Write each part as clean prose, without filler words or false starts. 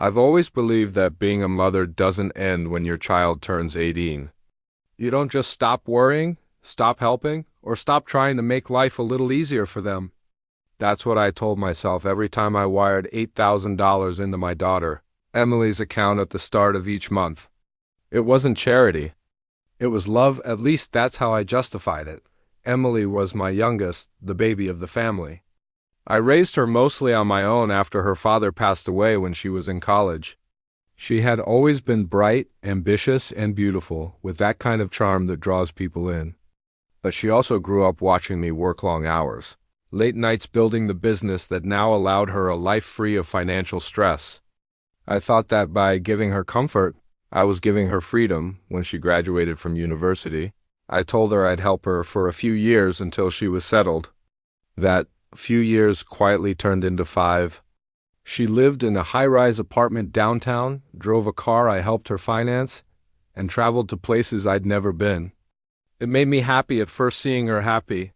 I've always believed that being a mother doesn't end when your child turns 18. You don't just stop worrying, stop helping, or stop trying to make life a little easier for them. That's what I told myself every time I wired $8,000 into my daughter, Emily's account at the start of each month. It wasn't charity. It was love, at least that's how I justified it. Emily was my youngest, the baby of the family. I raised her mostly on my own after her father passed away when she was in college. She had always been bright, ambitious, and beautiful, with that kind of charm that draws people in. But she also grew up watching me work long hours, late nights building the business that now allowed her a life free of financial stress. I thought that by giving her comfort, I was giving her freedom when she graduated from university. I told her I'd help her for a few years until she was settled. That few years quietly turned into 5. She lived in a high-rise apartment downtown, drove a car I helped her finance, and traveled to places I'd never been. It made me happy at first seeing her happy,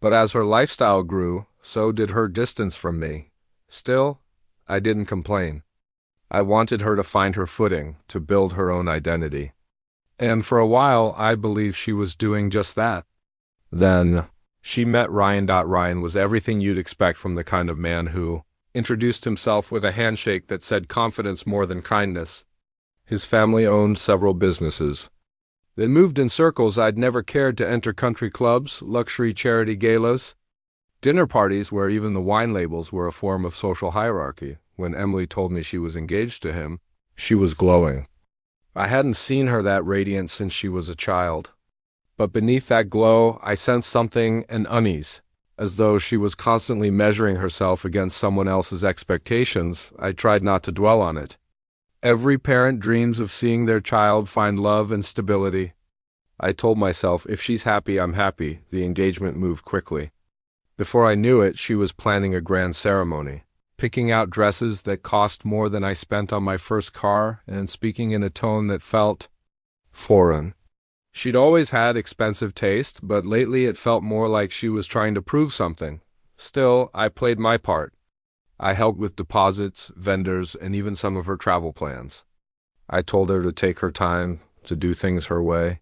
but as her lifestyle grew, so did her distance from me. Still, I didn't complain. I wanted her to find her footing, to build her own identity. And for a while, I believed she was doing just that. Then she met Ryan. Ryan was everything you'd expect from the kind of man who introduced himself with a handshake that said confidence more than kindness. His family owned several businesses. They moved in circles I'd never cared to enter: country clubs, luxury charity galas, dinner parties where even the wine labels were a form of social hierarchy. When Emily told me she was engaged to him, she was glowing. I hadn't seen her that radiant since she was a child. But beneath that glow, I sensed something, an unease, as though she was constantly measuring herself against someone else's expectations. I tried not to dwell on it. Every parent dreams of seeing their child find love and stability. I told myself, if she's happy, I'm happy. The engagement moved quickly. Before I knew it, she was planning a grand ceremony, picking out dresses that cost more than I spent on my first car, and speaking in a tone that felt foreign. She'd always had expensive taste, but lately it felt more like she was trying to prove something. Still, I played my part. I helped with deposits, vendors, and even some of her travel plans. I told her to take her time, to do things her way.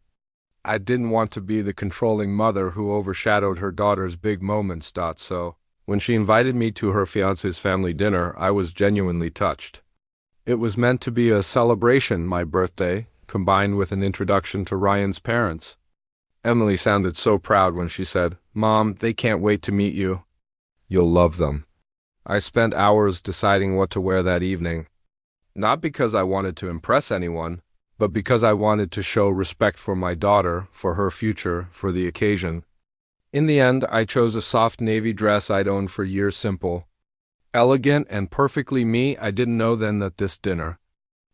I didn't want to be the controlling mother who overshadowed her daughter's big moments. So, when she invited me to her fiancé's family dinner, I was genuinely touched. It was meant to be a celebration, my birthday, combined with an introduction to Ryan's parents. Emily sounded so proud when she said, "Mom, they can't wait to meet you. You'll love them." I spent hours deciding what to wear that evening, not because I wanted to impress anyone, but because I wanted to show respect for my daughter, for her future, for the occasion. In the end, I chose a soft navy dress I'd owned for years, simple, elegant, and perfectly me. I didn't know then that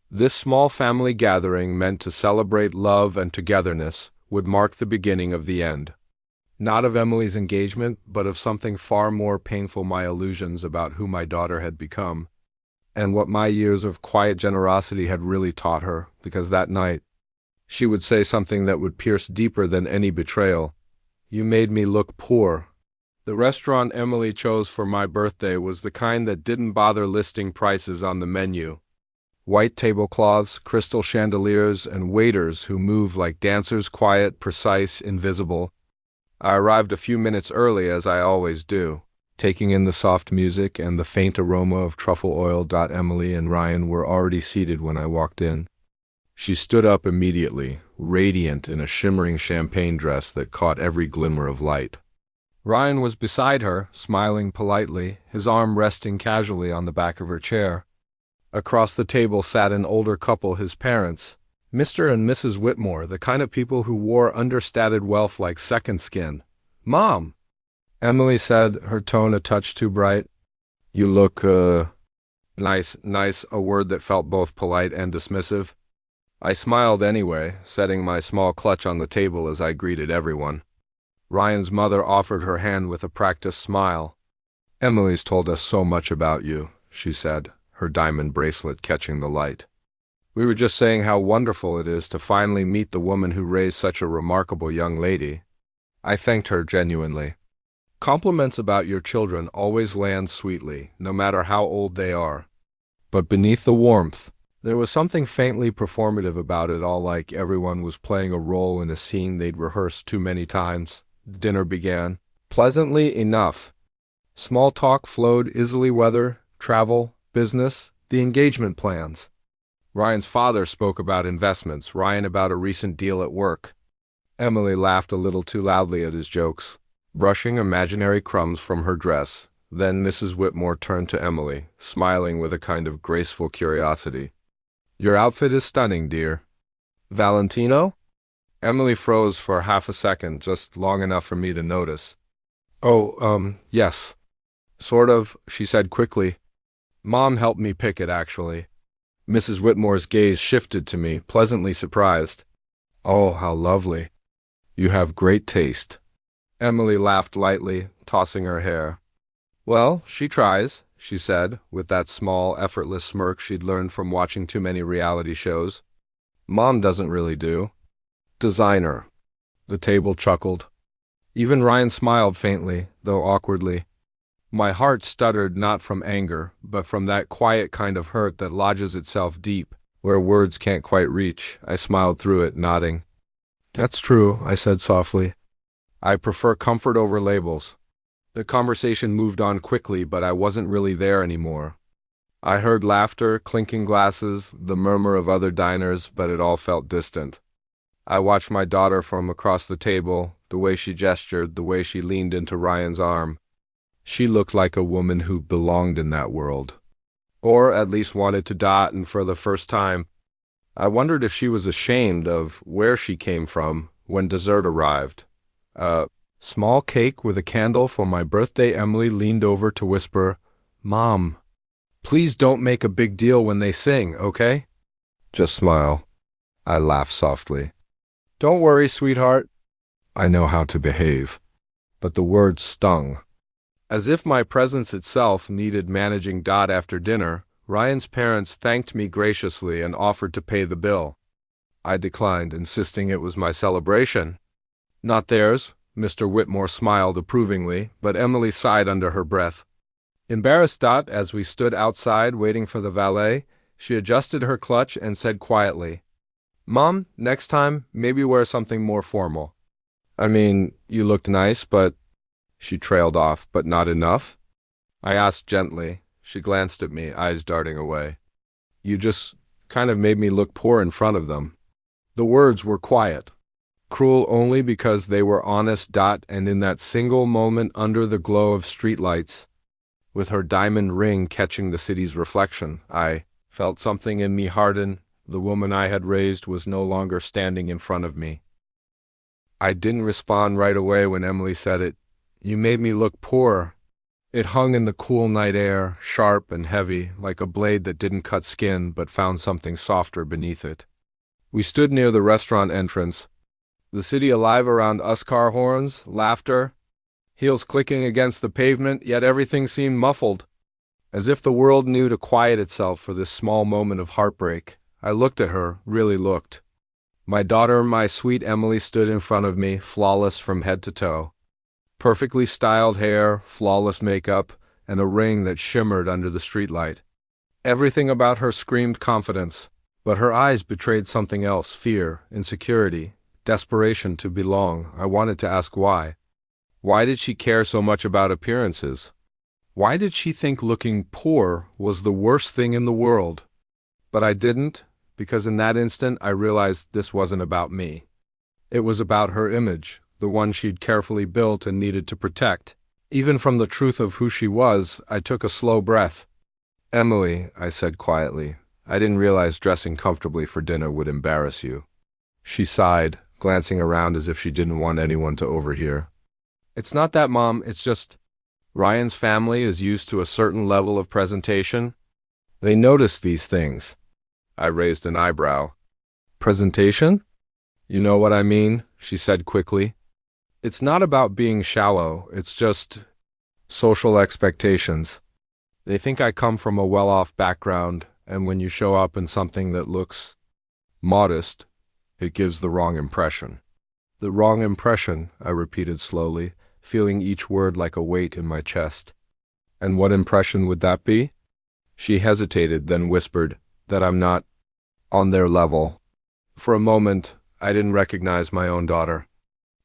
this small family gathering meant to celebrate love and togetherness would mark the beginning of the end. Not of Emily's engagement, but of something far more painful: my illusions about who my daughter had become, and what my years of quiet generosity had really taught her, because that night, she would say something that would pierce deeper than any betrayal. "You made me look poor." The restaurant Emily chose for my birthday was the kind that didn't bother listing prices on the menu. White tablecloths, crystal chandeliers, and waiters who moved like dancers, quiet, precise, invisible. I arrived a few minutes early, as I always do, taking in the soft music and the faint aroma of truffle oil. Emily and Ryan were already seated when I walked in. She stood up immediately, radiant in a shimmering champagne dress that caught every glimmer of light. Ryan was beside her, smiling politely, his arm resting casually on the back of her chair. Across the table sat an older couple, his parents, Mr. and Mrs. Whitmore, the kind of people who wore understated wealth like second skin. "Mom," Emily said, her tone a touch too bright. "You look, nice," a word that felt both polite and dismissive. I smiled anyway, setting my small clutch on the table as I greeted everyone. Ryan's mother offered her hand with a practiced smile. "Emily's told us so much about you," she said, her diamond bracelet catching the light. "We were just saying how wonderful it is to finally meet the woman who raised such a remarkable young lady." I thanked her genuinely. Compliments about your children always land sweetly, no matter how old they are. But beneath the warmth, there was something faintly performative about it all, like everyone was playing a role in a scene they'd rehearsed too many times. Dinner began. Pleasantly enough. Small talk flowed easily, weather, travel, business, the engagement plans. Ryan's father spoke about investments, Ryan about a recent deal at work. Emily laughed a little too loudly at his jokes, brushing imaginary crumbs from her dress. Then Mrs. Whitmore turned to Emily, smiling with a kind of graceful curiosity. "Your outfit is stunning, dear." "Valentino?" Emily froze for half a second, just long enough for me to notice. "Oh, yes. Sort of," she said quickly. "Mom helped me pick it, actually." Mrs. Whitmore's gaze shifted to me, pleasantly surprised. "Oh, how lovely. You have great taste." Emily laughed lightly, tossing her hair. "Well, she tries," she said, with that small, effortless smirk she'd learned from watching too many reality shows. "Mom doesn't really do." "Designer." The table chuckled. Even Ryan smiled faintly, though awkwardly. My heart stuttered, not from anger, but from that quiet kind of hurt that lodges itself deep, where words can't quite reach. I smiled through it, nodding. "That's true," I said softly. "I prefer comfort over labels." The conversation moved on quickly, but I wasn't really there anymore. I heard laughter, clinking glasses, the murmur of other diners, but it all felt distant. I watched my daughter from across the table, the way she gestured, the way she leaned into Ryan's arm. She looked like a woman who belonged in that world, or at least wanted to dot, and for the first time, I wondered if she was ashamed of where she came from when dessert arrived. Small cake with a candle for my birthday. Emily leaned over to whisper, "Mom, please don't make a big deal when they sing, okay?" "Just smile." I laughed softly. "Don't worry, sweetheart. I know how to behave." But the words stung. As if my presence itself needed managing. After dinner, Ryan's parents thanked me graciously and offered to pay the bill. I declined, insisting it was my celebration, not theirs. Mr. Whitmore smiled approvingly, but Emily sighed under her breath. Embarrassed. As we stood outside waiting for the valet, she adjusted her clutch and said quietly, "Mom, next time, maybe wear something more formal." "I mean, you looked nice, but—" She trailed off. "But not enough?" I asked gently. She glanced at me, eyes darting away. "You just kind of made me look poor in front of them." The words were quiet, cruel only because they were honest. And in that single moment under the glow of streetlights, with her diamond ring catching the city's reflection, I felt something in me harden. The woman I had raised was no longer standing in front of me. I didn't respond right away when Emily said it. "You made me look poor." It hung in the cool night air, sharp and heavy, like a blade that didn't cut skin but found something softer beneath it. We stood near the restaurant entrance, the city alive around us, car horns, laughter, heels clicking against the pavement, yet everything seemed muffled, as if the world knew to quiet itself for this small moment of heartbreak. I looked at her, really looked. My daughter, my sweet Emily, stood in front of me, flawless from head to toe. Perfectly styled hair, flawless makeup, and a ring that shimmered under the streetlight. Everything about her screamed confidence, but her eyes betrayed something else: fear, insecurity, desperation to belong. I wanted to ask why. Why did she care so much about appearances? Why did she think looking poor was the worst thing in the world? But I didn't, because in that instant I realized this wasn't about me. It was about her image, the one she'd carefully built and needed to protect. Even from the truth of who she was, I took a slow breath. "Emily," I said quietly, "I didn't realize dressing comfortably for dinner would embarrass you." She sighed, glancing around as if she didn't want anyone to overhear. "It's not that, Mom, it's just Ryan's family is used to a certain level of presentation. They notice these things." I raised an eyebrow. "Presentation?" "You know what I mean," she said quickly. "It's not about being shallow, it's just social expectations. They think I come from a well-off background, and when you show up in something that looks modest, it gives the wrong impression." "The wrong impression," I repeated slowly, feeling each word like a weight in my chest. "And what impression would that be?" She hesitated, then whispered that I'm not on their level. For a moment, I didn't recognize my own daughter.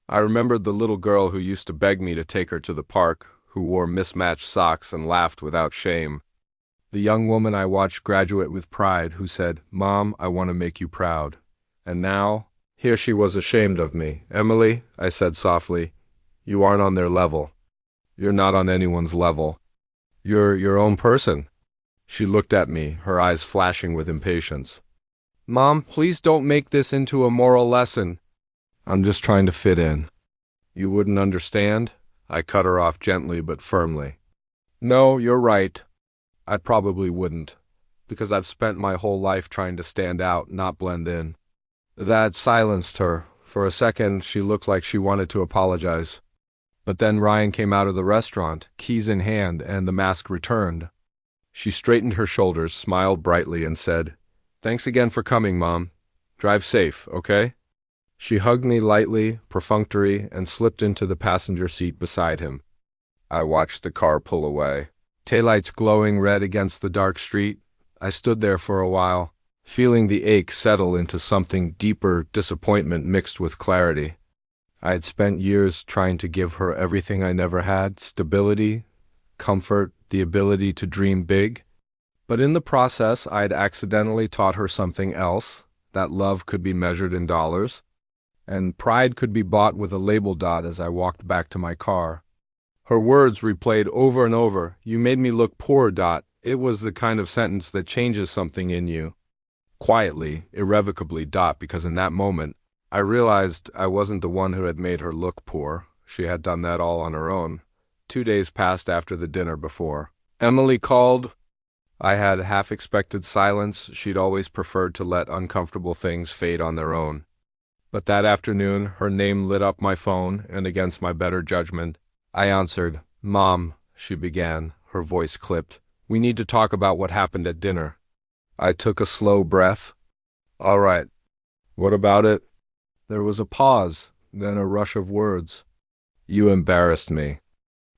I remembered the little girl who used to beg me to take her to the park, who wore mismatched socks and laughed without shame. The young woman I watched graduate with pride who said, "Mom, I want to make you proud." And now, here she was ashamed of me. "Emily," I said softly, "you aren't on their level. You're not on anyone's level. You're your own person." She looked at me, her eyes flashing with impatience. "Mom, please don't make this into a moral lesson." "I'm just trying to fit in." "You wouldn't understand?" I cut her off gently but firmly. "No, you're right. I probably wouldn't, because I've spent my whole life trying to stand out, not blend in." That silenced her. For a second, she looked like she wanted to apologize. But then Ryan came out of the restaurant, keys in hand, and the mask returned. She straightened her shoulders, smiled brightly, and said, "Thanks again for coming, Mom. Drive safe, okay?" She hugged me lightly, perfunctory, and slipped into the passenger seat beside him. I watched the car pull away. Taillights glowing red against the dark street. I stood there for a while, feeling the ache settle into something deeper, disappointment mixed with clarity. I had spent years trying to give her everything I never had: stability, comfort, the ability to dream big. But in the process, I had accidentally taught her something else, that love could be measured in dollars, and pride could be bought with a label dot as I walked back to my car. Her words replayed over and over. "You made me look poor, Dot." It was the kind of sentence that changes something in you. Quietly, irrevocably, Dot, because in that moment, I realized I wasn't the one who had made her look poor. She had done that all on her own. 2 days passed after the dinner before. Emily called. I had half-expected silence. She'd always preferred to let uncomfortable things fade on their own. But that afternoon, her name lit up my phone, and against my better judgment, I answered. "Mom," she began, her voice clipped, "we need to talk about what happened at dinner." I took a slow breath. "All right. What about it?" There was a pause, then a rush of words. "You embarrassed me.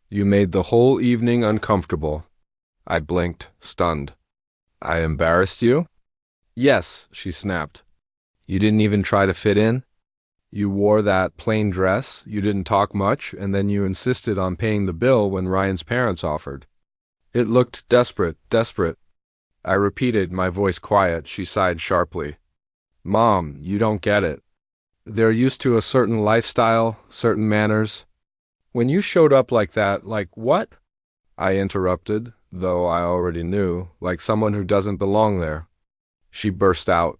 You made the whole evening uncomfortable." I blinked, stunned. "I embarrassed you?" "Yes," she snapped. "You didn't even try to fit in? You wore that plain dress, you didn't talk much, and then you insisted on paying the bill when Ryan's parents offered. It looked desperate, desperate." I repeated, my voice quiet. She sighed sharply. "Mom, you don't get it. They're used to a certain lifestyle, certain manners. When you showed up like that, like what?" I interrupted, though I already knew, like someone who doesn't belong there. She burst out.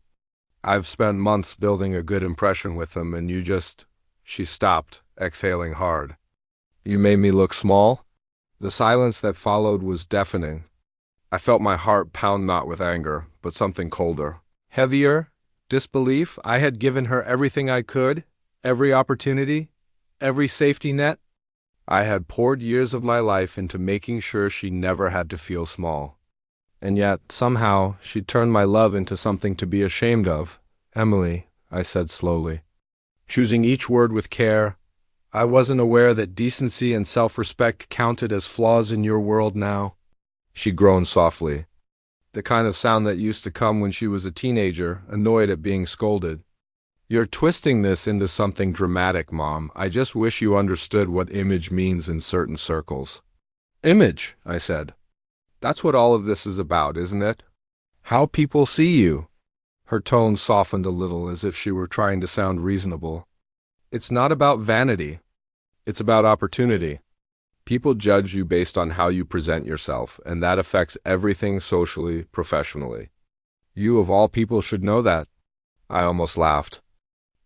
"I've spent months building a good impression with them, and you just—" She stopped, exhaling hard. "You made me look small?" The silence that followed was deafening. I felt my heart pound not with anger, but something colder. Heavier? Disbelief. I had given her everything I could, every opportunity, every safety net. I had poured years of my life into making sure she never had to feel small. And yet, somehow, she turned my love into something to be ashamed of. "Emily," I said slowly, choosing each word with care, "I wasn't aware that decency and self-respect counted as flaws in your world now." She groaned softly, the kind of sound that used to come when she was a teenager, annoyed at being scolded. "You're twisting this into something dramatic, Mom. I just wish you understood what image means in certain circles." "Image," I said. "That's what all of this is about, isn't it? How people see you." Her tone softened a little, as if she were trying to sound reasonable. "It's not about vanity. It's about opportunity. People judge you based on how you present yourself, and that affects everything socially, professionally. You, of all people, should know that." I almost laughed.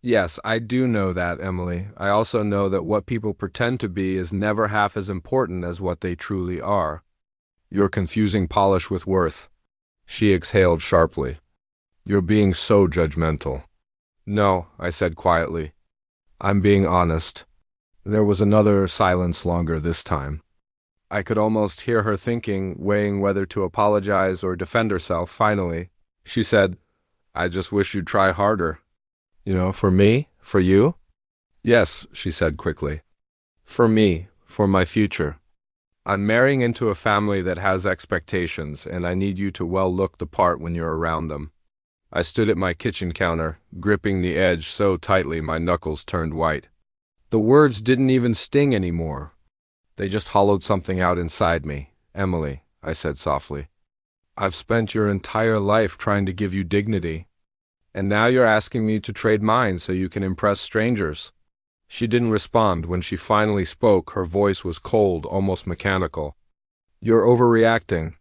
"Yes, I do know that, Emily. I also know that what people pretend to be is never half as important as what they truly are. You're confusing polish with worth." She exhaled sharply. "You're being so judgmental." "No," I said quietly. "I'm being honest." There was another silence, longer this time. I could almost hear her thinking, weighing whether to apologize or defend herself. Finally, she said, "I just wish you'd try harder." "You know, for me? For you?" "Yes," she said quickly. "For me, for my future." I'm marrying into a family that has expectations, and I need you to well look the part when you're around them. I stood at my kitchen counter, gripping the edge so tightly my knuckles turned white. The words didn't even sting anymore. They just hollowed something out inside me. Emily, I said softly, I've spent your entire life trying to give you dignity, and now you're asking me to trade mine so you can impress strangers. She didn't respond. When she finally spoke, her voice was cold, almost mechanical. You're overreacting.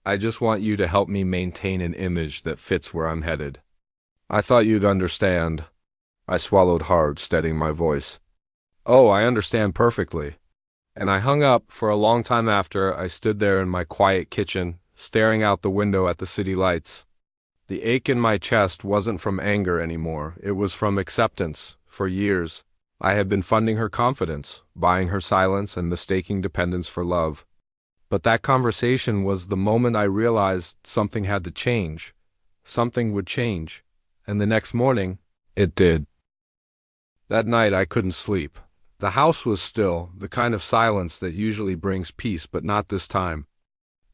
I just want you to help me maintain an image that fits where I'm headed. I thought you'd understand. I swallowed hard, steadying my voice. Oh, I understand perfectly. And I hung up. For a long time after, I stood there in my quiet kitchen, staring out the window at the city lights. The ache in my chest wasn't from anger anymore. It was from acceptance. For years, I had been funding her confidence, buying her silence and mistaking dependence for love. But that conversation was the moment I realized something had to change. Something would change. And the next morning, it did. That night I couldn't sleep. The house was still, the kind of silence that usually brings peace, but not this time.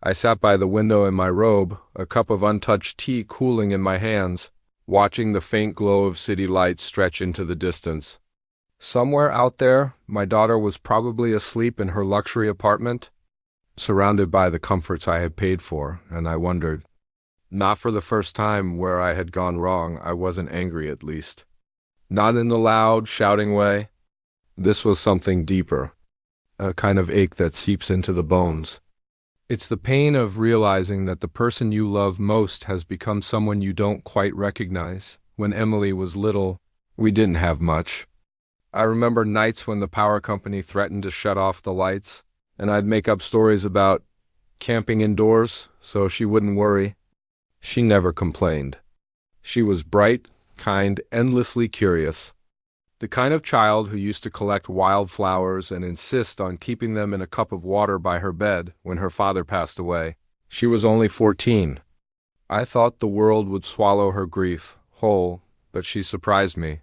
I sat by the window in my robe, a cup of untouched tea cooling in my hands, watching the faint glow of city lights stretch into the distance. Somewhere out there, my daughter was probably asleep in her luxury apartment, surrounded by the comforts I had paid for, and I wondered. Not for the first time where I had gone wrong, I wasn't angry at least. Not in the loud, shouting way. This was something deeper, a kind of ache that seeps into the bones. It's the pain of realizing that the person you love most has become someone you don't quite recognize. When Emily was little, we didn't have much. I remember nights when the power company threatened to shut off the lights, and I'd make up stories about camping indoors so she wouldn't worry. She never complained. She was bright, kind, endlessly curious. The kind of child who used to collect wildflowers and insist on keeping them in a cup of water by her bed when her father passed away. She was only 14. I thought the world would swallow her grief whole, but she surprised me.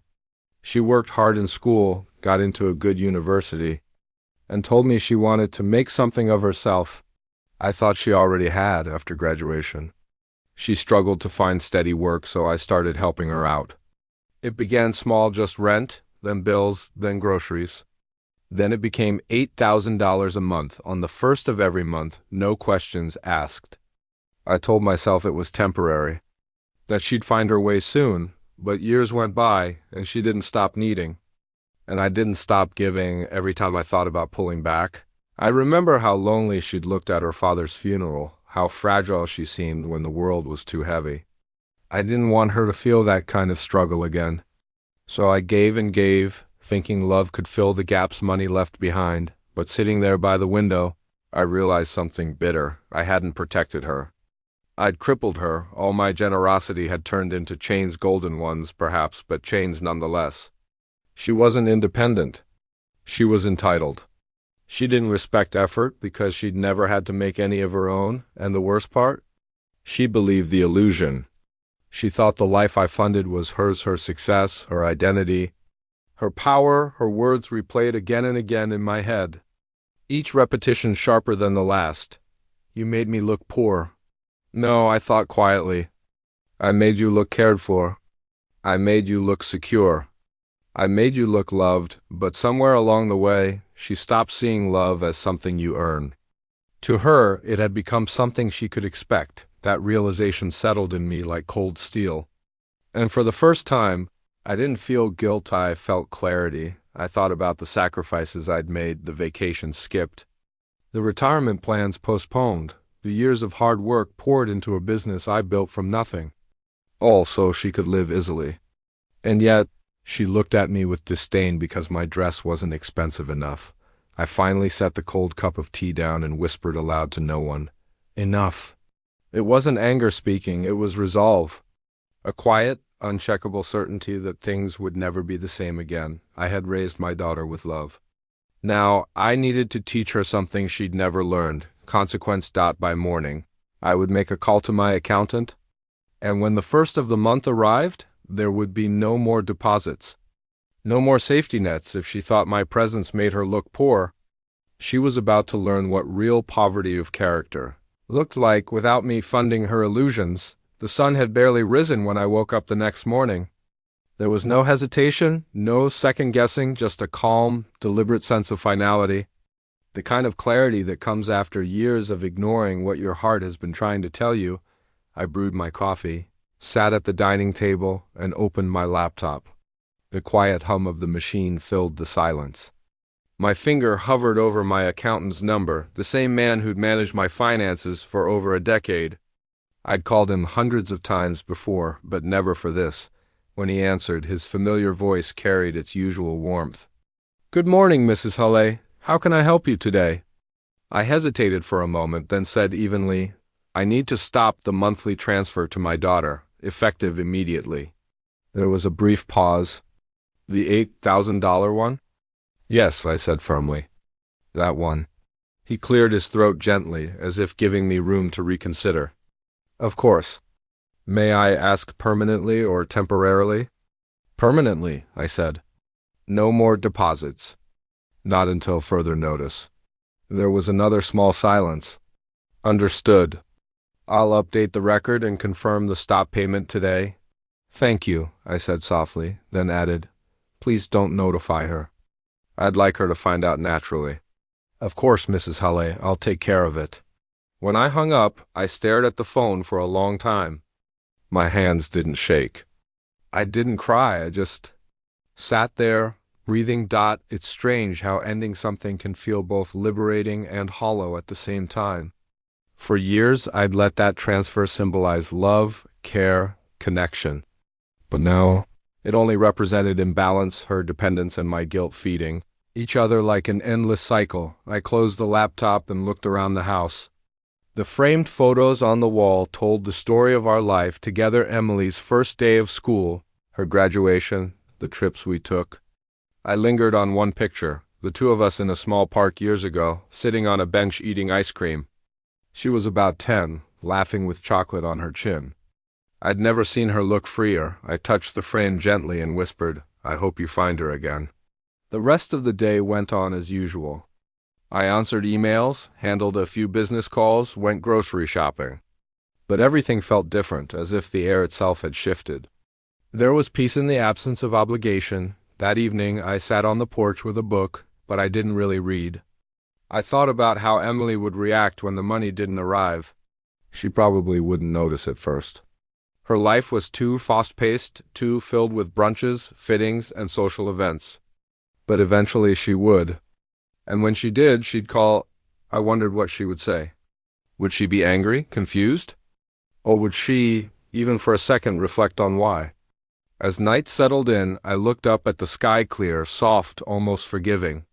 She worked hard in school, got into a good university, and told me she wanted to make something of herself. I thought she already had after graduation. She struggled to find steady work, so I started helping her out. It began small, just rent, then bills, then groceries. Then it became $8,000 a month on the first of every month, no questions asked. I told myself it was temporary, that she'd find her way soon, but years went by and she didn't stop needing. And I didn't stop giving every time I thought about pulling back. I remember how lonely she'd looked at her father's funeral, how fragile she seemed when the world was too heavy. I didn't want her to feel that kind of struggle again. So I gave and gave, thinking love could fill the gaps money left behind. But sitting there by the window, I realized something bitter. I hadn't protected her. I'd crippled her. All my generosity had turned into chains, golden ones perhaps, but chains nonetheless. She wasn't independent. She was entitled. She didn't respect effort because she'd never had to make any of her own, and the worst part? She believed the illusion. She thought the life I funded was hers, her success, her identity, her power. Her words replayed again and again in my head, each repetition sharper than the last. You made me look poor. No, I thought quietly. I made you look cared for. I made you look secure. I made you look loved, but somewhere along the way, she stopped seeing love as something you earn. To her, it had become something she could expect. That realization settled in me like cold steel. And for the first time, I didn't feel guilt, I felt clarity. I thought about the sacrifices I'd made, the vacations skipped, the retirement plans postponed, the years of hard work poured into a business I built from nothing, all so she could live easily. And yet, she looked at me with disdain because my dress wasn't expensive enough. I finally set the cold cup of tea down and whispered aloud to no one, "Enough." It wasn't anger speaking, it was resolve. A quiet, uncheckable certainty that things would never be the same again. I had raised my daughter with love. Now, I needed to teach her something she'd never learned. Consequence. By morning, I would make a call to my accountant, and when the first of the month arrived, there would be no more deposits. No more safety nets if she thought my presence made her look poor. She was about to learn what real poverty of character looked like without me funding her illusions. The sun had barely risen when I woke up the next morning. There was no hesitation, no second-guessing, just a calm, deliberate sense of finality. The kind of clarity that comes after years of ignoring what your heart has been trying to tell you. I brewed my coffee, sat at the dining table, and opened my laptop. The quiet hum of the machine filled the silence. My finger hovered over my accountant's number, the same man who'd managed my finances for over a decade. I'd called him hundreds of times before, but never for this. When he answered, his familiar voice carried its usual warmth. "Good morning, Mrs. Hulley. How can I help you today?" I hesitated for a moment, then said evenly, "I need to stop the monthly transfer to my daughter, effective immediately." There was a brief pause. "The $8,000 one?" "Yes," I said firmly. "That one." He cleared his throat gently, as if giving me room to reconsider. "Of course. May I ask permanently or temporarily?" "Permanently," I said. "No more deposits." "Not until further notice." There was another small silence. "Understood. I'll update the record and confirm the stop payment today." "Thank you," I said softly, then added, "Please don't notify her. I'd like her to find out naturally." "Of course, Mrs. Hulley, I'll take care of it." When I hung up, I stared at the phone for a long time. My hands didn't shake. I didn't cry, I just sat there, breathing. It's strange how ending something can feel both liberating and hollow at the same time. For years, I'd let that transfer symbolize love, care, connection. But now, it only represented imbalance, her dependence, and my guilt feeding each other like an endless cycle. I closed the laptop and looked around the house. The framed photos on the wall told the story of our life together. Emily's first day of school, her graduation, the trips we took. I lingered on one picture, the two of us in a small park years ago, sitting on a bench eating ice cream. She was about 10, laughing with chocolate on her chin. I'd never seen her look freer. I touched the frame gently and whispered, "I hope you find her again." The rest of the day went on as usual. I answered emails, handled a few business calls, went grocery shopping. But everything felt different, as if the air itself had shifted. There was peace in the absence of obligation. That evening I sat on the porch with a book, but I didn't really read. I thought about how Emily would react when the money didn't arrive. She probably wouldn't notice at first. Her life was too fast-paced, too filled with brunches, fittings, and social events. But eventually she would. And when she did, she'd call. I wondered what she would say. Would she be angry, confused? Or would she, even for a second, reflect on why? As night settled in, I looked up at the sky, clear, soft, almost forgiving.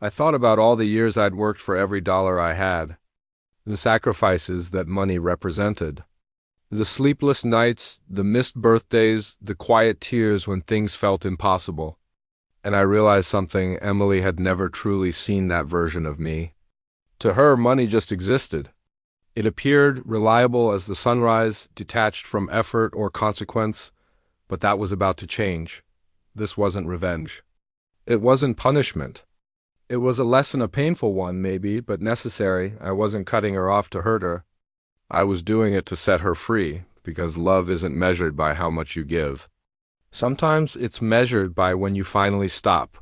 I thought about all the years I'd worked for every dollar I had. The sacrifices that money represented. The sleepless nights, the missed birthdays, the quiet tears when things felt impossible. And I realized something. Emily had never truly seen that version of me. To her, money just existed. It appeared reliable as the sunrise, detached from effort or consequence, but that was about to change. This wasn't revenge. It wasn't punishment. It was a lesson, a painful one maybe, but necessary. I wasn't cutting her off to hurt her. I was doing it to set her free, because love isn't measured by how much you give. Sometimes it's measured by when you finally stop.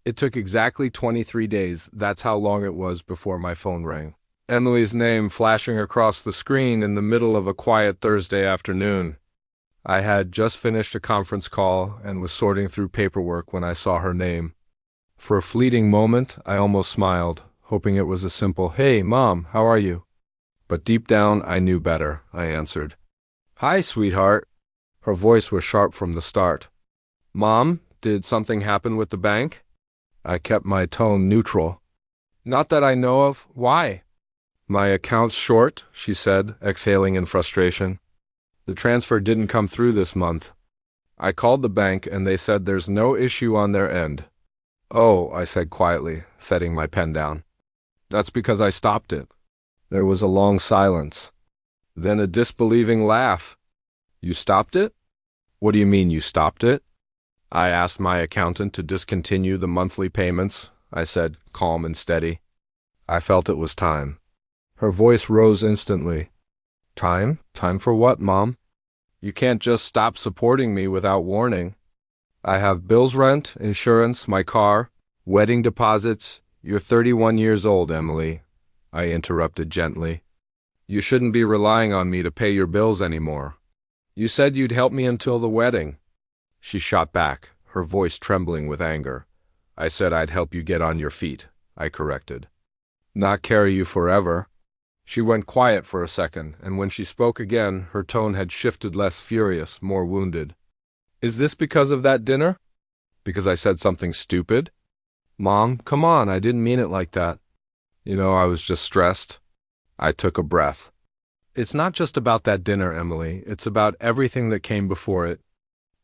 It took exactly 23 days, that's how long it was before my phone rang. Emily's name flashing across the screen in the middle of a quiet Thursday afternoon. I had just finished a conference call and was sorting through paperwork when I saw her name. For a fleeting moment, I almost smiled, hoping it was a simple, "Hey, Mom, how are you?" But deep down, I knew better. I answered, "Hi, sweetheart." Her voice was sharp from the start. "Mom, did something happen with the bank?" I kept my tone neutral. "Not that I know of. Why?" "My account's short," she said, exhaling in frustration. "The transfer didn't come through this month. I called the bank and they said there's no issue on their end." "Oh," I said quietly, setting my pen down. "That's because I stopped it." There was a long silence. Then a disbelieving laugh. "You stopped it?" "What do you mean you stopped it?" "I asked my accountant to discontinue the monthly payments. I said, calm and steady. I felt it was time. Her voice rose instantly. Time? Time for what, Mom? You can't just stop supporting me without warning. I have bills, rent, insurance, my car, wedding deposits. You're 31 years old, Emily, I interrupted gently. You shouldn't be relying on me to pay your bills anymore. You said you'd help me until the wedding. She shot back, her voice trembling with anger. I said I'd help you get on your feet, I corrected. Not carry you forever. She went quiet for a second, and when she spoke again, her tone had shifted, less furious, more wounded. Is this because of that dinner? Because I said something stupid? Mom, come on, I didn't mean it like that. I was just stressed. I took a breath. It's not just about that dinner, Emily. It's about everything that came before it.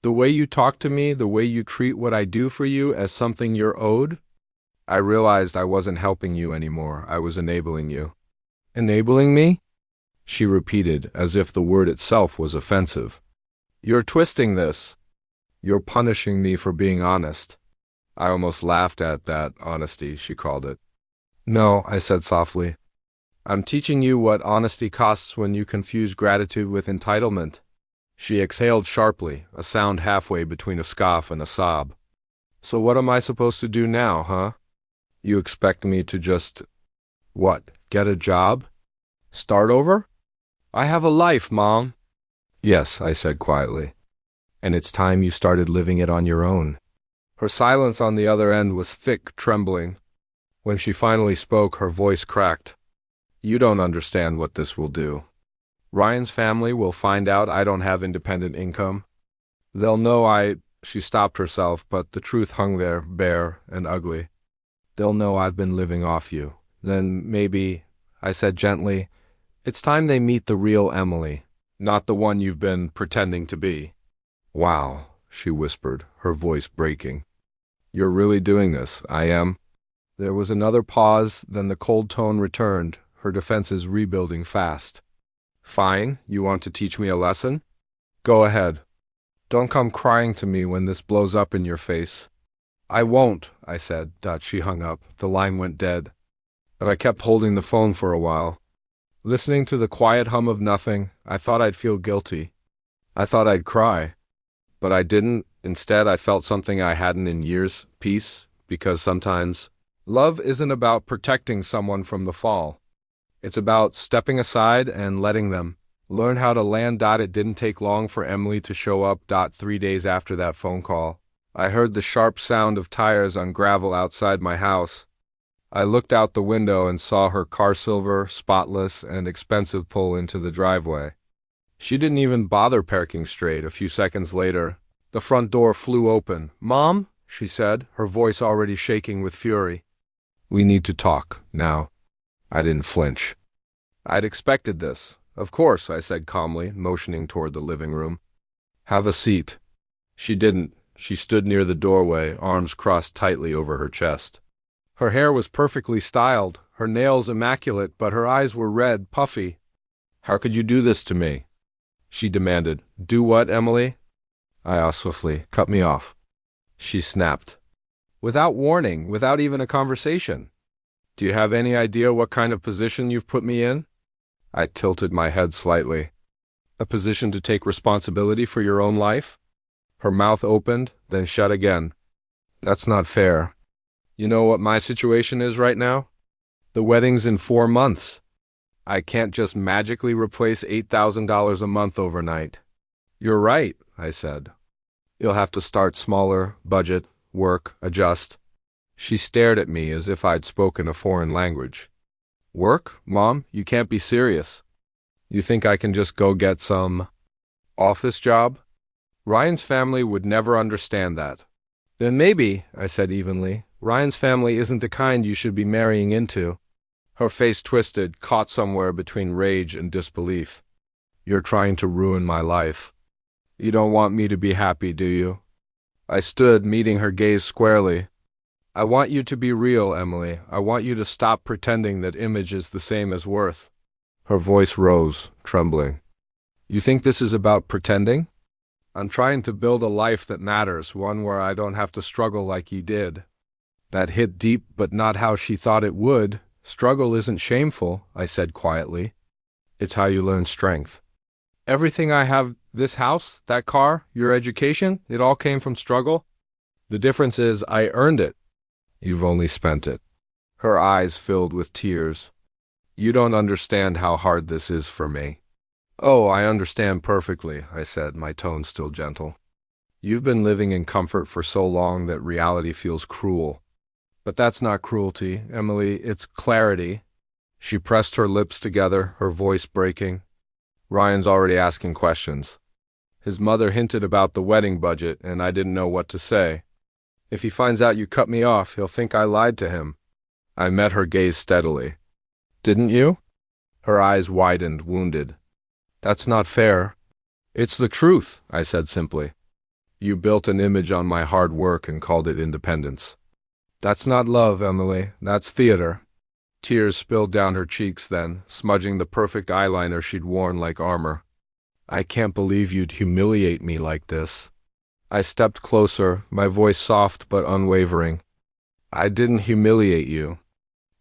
The way you talk to me, the way you treat what I do for you as something you're owed. I realized I wasn't helping you anymore. I was enabling you. Enabling me? She repeated, as if the word itself was offensive. You're twisting this. You're punishing me for being honest. I almost laughed at that honesty, she called it. No, I said softly. I'm teaching you what honesty costs when you confuse gratitude with entitlement. She exhaled sharply, a sound halfway between a scoff and a sob. So what am I supposed to do now, huh? You expect me to just... what? Get a job? Start over? I have a life, Mom. Yes, I said quietly. And it's time you started living it on your own. Her silence on the other end was thick, trembling. When she finally spoke, her voice cracked. You don't understand what this will do. Ryan's family will find out I don't have independent income. They'll know She stopped herself, but the truth hung there, bare and ugly. They'll know I've been living off you. Then maybe, I said gently, it's time they meet the real Emily, not the one you've been pretending to be. Wow, she whispered, her voice breaking. You're really doing this, I am. There was another pause, then the cold tone returned, her defenses rebuilding fast. Fine, you want to teach me a lesson? Go ahead. Don't come crying to me when this blows up in your face. I won't, I said. She hung up. The line went dead. But I kept holding the phone for a while. Listening to the quiet hum of nothing, I thought I'd feel guilty. I thought I'd cry. But I didn't. Instead, I felt something I hadn't in years, peace, because sometimes love isn't about protecting someone from the fall. It's about stepping aside and letting them learn how to land. It didn't take long for Emily to show up. 3 days after that phone call, I heard the sharp sound of tires on gravel outside my house. I looked out the window and saw her car, silver, spotless, and expensive, pull into the driveway. She didn't even bother parking straight. A few seconds later, the front door flew open. Mom, she said, her voice already shaking with fury. We need to talk, now. I didn't flinch. I'd expected this. Of course, I said calmly, motioning toward the living room. Have a seat. She didn't. She stood near the doorway, arms crossed tightly over her chest. Her hair was perfectly styled, her nails immaculate, but her eyes were red, puffy. How could you do this to me? She demanded. Do what, Emily? I asked swiftly. Cut me off. She snapped. Without warning, without even a conversation. Do you have any idea what kind of position you've put me in? I tilted my head slightly. A position to take responsibility for your own life? Her mouth opened, then shut again. That's not fair. You know what my situation is right now? The wedding's in 4 months. I can't just magically replace $8,000 a month overnight. You're right, I said. You'll have to start smaller, budget, work, adjust. She stared at me as if I'd spoken a foreign language. Work, Mom? You can't be serious. You think I can just go get some office job? Ryan's family would never understand that. Then maybe, I said evenly, Ryan's family isn't the kind you should be marrying into. Her face twisted, caught somewhere between rage and disbelief. You're trying to ruin my life. You don't want me to be happy, do you? I stood, meeting her gaze squarely. I want you to be real, Emily. I want you to stop pretending that image is the same as worth. Her voice rose, trembling. You think this is about pretending? I'm trying to build a life that matters, one where I don't have to struggle like you did. That hit deep, but not how she thought it would. Struggle isn't shameful, I said quietly. It's how you learn strength. Everything I have, this house, that car, your education, it all came from struggle. The difference is I earned it. You've only spent it. Her eyes filled with tears. You don't understand how hard this is for me. Oh, I understand perfectly, I said, my tone still gentle. You've been living in comfort for so long that reality feels cruel. But that's not cruelty, Emily, it's clarity. She pressed her lips together, her voice breaking. Ryan's already asking questions. His mother hinted about the wedding budget, and I didn't know what to say. If he finds out you cut me off, he'll think I lied to him. I met her gaze steadily. Didn't you? Her eyes widened, wounded. That's not fair. It's the truth, I said simply. You built an image on my hard work and called it independence. That's not love, Emily. That's theater. Tears spilled down her cheeks then, smudging the perfect eyeliner she'd worn like armor. I can't believe you'd humiliate me like this. I stepped closer, my voice soft but unwavering. I didn't humiliate you.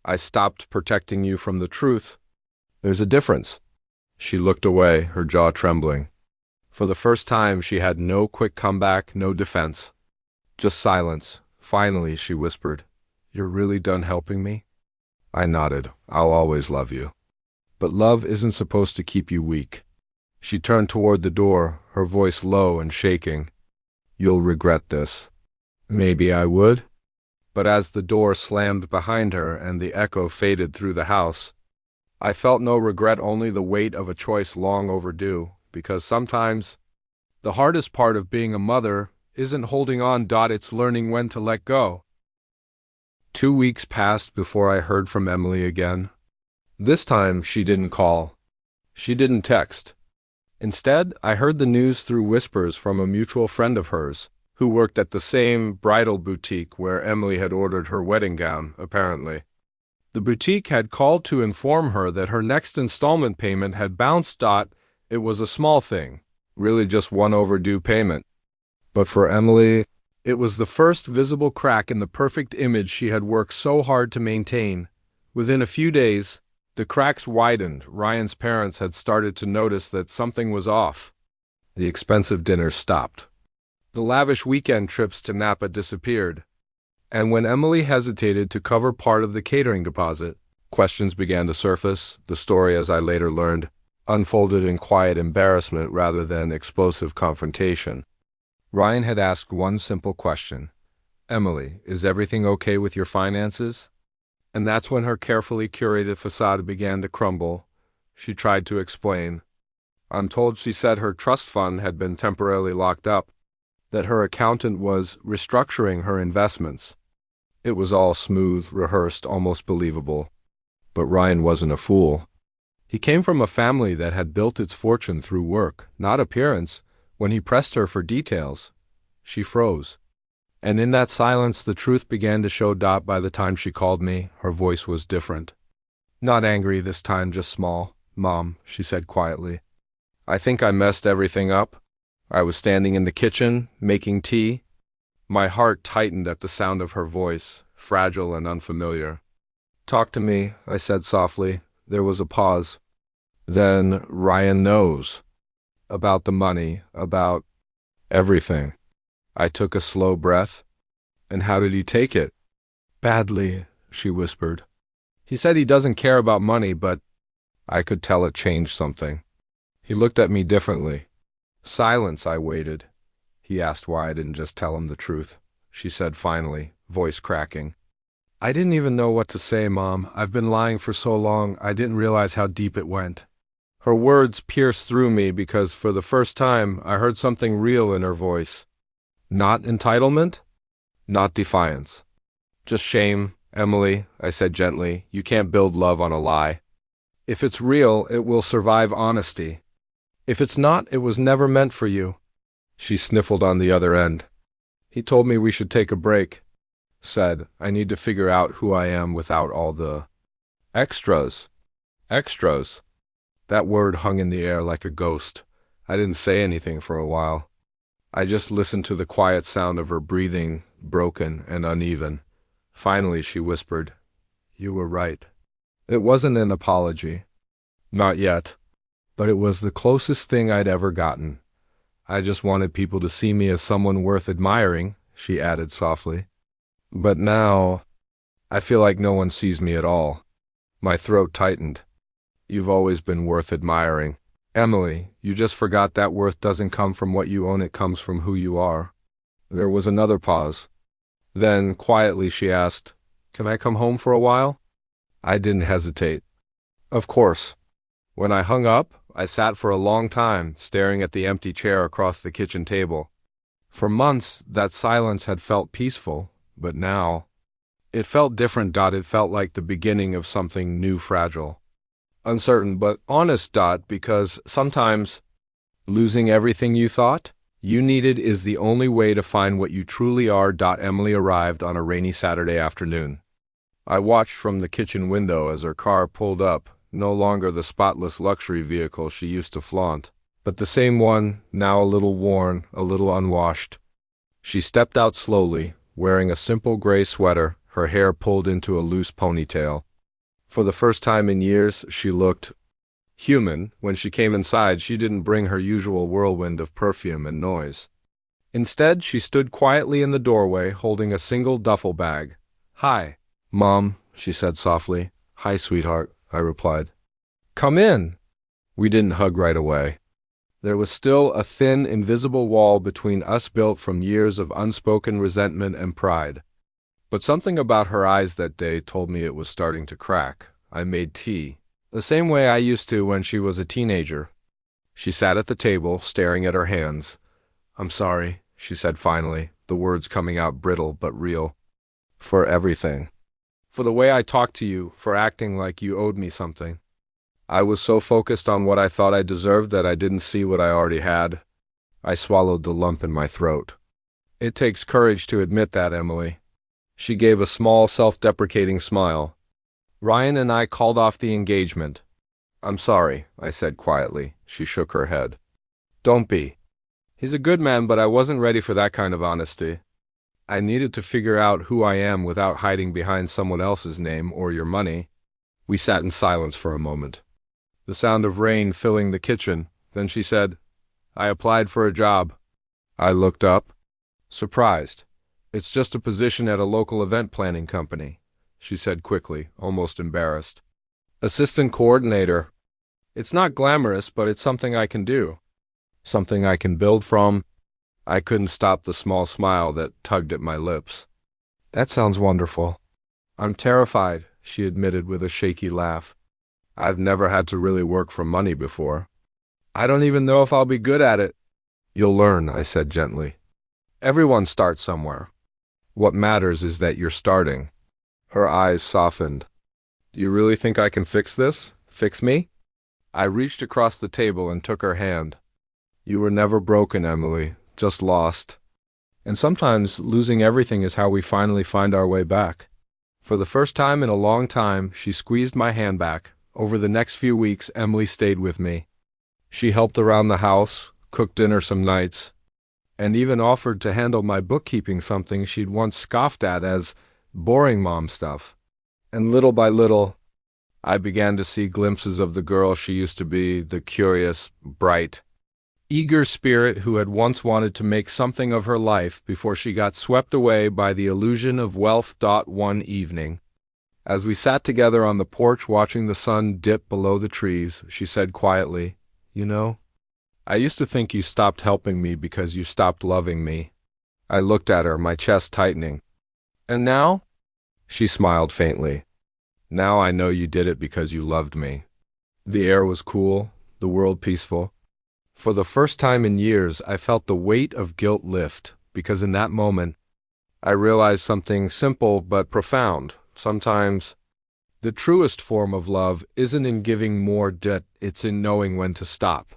I stopped protecting you from the truth. There's a difference. She looked away, her jaw trembling. For the first time, she had no quick comeback, no defense. Just silence. Finally, she whispered, You're really done helping me? I nodded. I'll always love you. But love isn't supposed to keep you weak. She turned toward the door, her voice low and shaking. You'll regret this. Maybe I would. But as the door slammed behind her and the echo faded through the house, I felt no regret, only the weight of a choice long overdue, because sometimes the hardest part of being a mother isn't holding on, it's learning when to let go. 2 weeks passed before I heard from Emily again. This time she didn't call. She didn't text. Instead, I heard the news through whispers from a mutual friend of hers, who worked at the same bridal boutique where Emily had ordered her wedding gown, apparently. The boutique had called to inform her that her next installment payment had bounced. It was a small thing, really just one overdue payment. But for Emily, it was the first visible crack in the perfect image she had worked so hard to maintain. Within a few days, the cracks widened. Ryan's parents had started to notice that something was off. The expensive dinners stopped. The lavish weekend trips to Napa disappeared. And when Emily hesitated to cover part of the catering deposit, questions began to surface. The story, as I later learned, unfolded in quiet embarrassment rather than explosive confrontation. Ryan had asked one simple question. Emily, is everything okay with your finances? And that's when her carefully curated facade began to crumble. She tried to explain. I'm told she said her trust fund had been temporarily locked up, that her accountant was restructuring her investments. It was all smooth, rehearsed, almost believable. But Ryan wasn't a fool. He came from a family that had built its fortune through work, not appearance. When he pressed her for details, she froze. And in that silence, the truth began to show. By the time she called me, her voice was different. Not angry this time, just small. Mom, she said quietly, I think I messed everything up. I was standing in the kitchen, making tea. My heart tightened at the sound of her voice, fragile and unfamiliar. Talk to me, I said softly. There was a pause. Then Ryan knows. About the money, about everything. I took a slow breath. And how did he take it? Badly, she whispered. He said he doesn't care about money, but I could tell it changed something. He looked at me differently. Silence, I waited. He asked why I didn't just tell him the truth. She said finally, voice cracking. I didn't even know what to say, Mom. I've been lying for so long, I didn't realize how deep it went. Her words pierced through me because for the first time I heard something real in her voice. Not entitlement, not defiance. Just shame, Emily, I said gently. You can't build love on a lie. If it's real, it will survive honesty. If it's not, it was never meant for you. She sniffled on the other end. He told me we should take a break. Said, I need to figure out who I am without all the extras. Extras. That word hung in the air like a ghost. I didn't say anything for a while. I just listened to the quiet sound of her breathing, broken and uneven. Finally, she whispered, "You were right." It wasn't an apology. Not yet. But it was the closest thing I'd ever gotten. I just wanted people to see me as someone worth admiring, she added softly. But now, I feel like no one sees me at all. My throat tightened. You've always been worth admiring. Emily, you just forgot that worth doesn't come from what you own, it comes from who you are. There was another pause. Then, quietly, she asked, "Can I come home for a while?" I didn't hesitate. Of course. When I hung up, I sat for a long time, staring at the empty chair across the kitchen table. For months, that silence had felt peaceful, but now, it felt different. It felt like the beginning of something new, fragile. Uncertain, but honest. Because sometimes, losing everything you thought you needed is the only way to find what you truly are. Emily arrived on a rainy Saturday afternoon. I watched from the kitchen window as her car pulled up, no longer the spotless luxury vehicle she used to flaunt, but the same one, now a little worn, a little unwashed. She stepped out slowly, wearing a simple gray sweater, her hair pulled into a loose ponytail. For the first time in years, she looked human. When she came inside, she didn't bring her usual whirlwind of perfume and noise. Instead, she stood quietly in the doorway, holding a single duffel bag. "Hi, Mom," she said softly. "Hi, sweetheart," I replied. "Come in." We didn't hug right away. There was still a thin, invisible wall between us, built from years of unspoken resentment and pride. But something about her eyes that day told me it was starting to crack. I made tea, the same way I used to when she was a teenager. She sat at the table, staring at her hands. "I'm sorry," she said finally, the words coming out brittle but real. "For everything. For the way I talked to you, for acting like you owed me something. I was so focused on what I thought I deserved that I didn't see what I already had." I swallowed the lump in my throat. "It takes courage to admit that, Emily." She gave a small, self-deprecating smile. "Ryan and I called off the engagement." "I'm sorry," I said quietly. She shook her head. "Don't be. He's a good man, but I wasn't ready for that kind of honesty. I needed to figure out who I am without hiding behind someone else's name or your money." We sat in silence for a moment, the sound of rain filling the kitchen. Then she said, "I applied for a job." I looked up, surprised. "It's just a position at a local event planning company," she said quickly, almost embarrassed. "Assistant coordinator. It's not glamorous, but it's something I can do. Something I can build from." I couldn't stop the small smile that tugged at my lips. "That sounds wonderful." "I'm terrified," she admitted with a shaky laugh. "I've never had to really work for money before. I don't even know if I'll be good at it." "You'll learn," I said gently. "Everyone starts somewhere. What matters is that you're starting." Her eyes softened. "Do you really think I can fix this? Fix me?" I reached across the table and took her hand. "You were never broken, Emily, just lost. And sometimes losing everything is how we finally find our way back." For the first time in a long time, she squeezed my hand back. Over the next few weeks, Emily stayed with me. She helped around the house, cooked dinner some nights, and even offered to handle my bookkeeping, something she'd once scoffed at as boring mom stuff. And little by little, I began to see glimpses of the girl she used to be, the curious, bright, eager spirit who had once wanted to make something of her life before she got swept away by the illusion of wealth. One evening, as we sat together on the porch watching the sun dip below the trees, she said quietly, "You know, I used to think you stopped helping me because you stopped loving me." I looked at her, my chest tightening. "And now?" She smiled faintly. "Now I know you did it because you loved me." The air was cool, the world peaceful. For the first time in years, I felt the weight of guilt lift, because in that moment, I realized something simple but profound. Sometimes, the truest form of love isn't in giving more, it's in knowing when to stop.